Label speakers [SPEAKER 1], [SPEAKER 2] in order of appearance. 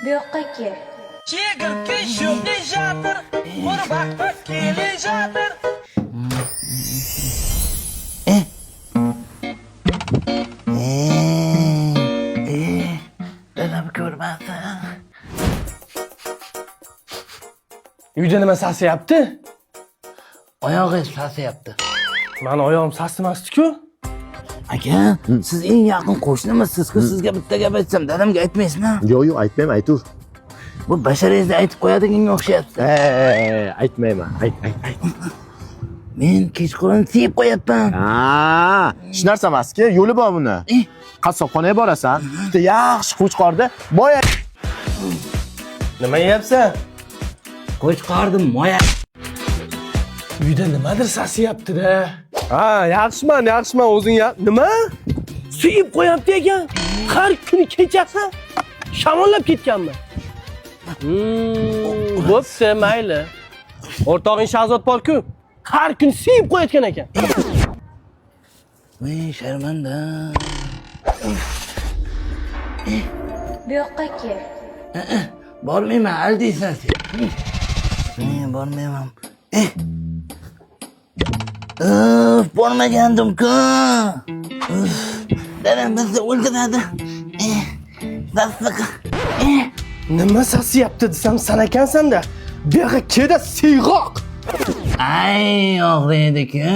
[SPEAKER 1] Bu yoqqa kel.
[SPEAKER 2] Chegirtka sho'plajatir, qurbaqqa kelajatir.
[SPEAKER 3] Dadam ko'rmasa.
[SPEAKER 4] Uyda nima sasiyapti?
[SPEAKER 3] Oyog'i sasiyapti.
[SPEAKER 4] Mani oyog'im sasimasdi-ku.
[SPEAKER 3] Aka, siz eng yaqin qo'shnimisiz-ku. Sizga bitta gap aytsam, dadamga aytmaysizmi?
[SPEAKER 5] Yo'q, aytmayman, aytur.
[SPEAKER 3] Bu basharangizda aytib qo'yadiganga o'xshayapti.
[SPEAKER 5] Aytmayman. Ayt.
[SPEAKER 3] Men kechqurun siyib qo'yapman.
[SPEAKER 5] Hech narsa emas-ki, yo'li bor buni. Qassobxonaga borasan, bitta yaxshi qo'chqorda boya.
[SPEAKER 4] Nima yeyapsan?
[SPEAKER 3] Qo'chqordim moya.
[SPEAKER 4] Uyda nimadir sasiyapti-da. Ha, yaxshiman, o'zing nima? Suyib qo'yapti ekan. Har kuni kechasi shamollab ketganmi? Bo'pti, mayli. O'rtog'ing Shahzod bor-ku, har kun suyib qo'yayotgan ekan.
[SPEAKER 3] Voy, sharmanda.
[SPEAKER 1] Bu yoqqa kel.
[SPEAKER 3] Bormayman, aldaysan sen. Men bormayman. Bormagandim-ku. Dadam bizni o'ldiradi. Basiq.
[SPEAKER 4] Nima sasiyapti desam san ekansan-da. Bu yoqqa kelda siyg'oq.
[SPEAKER 3] Ay, og'riydi-ku.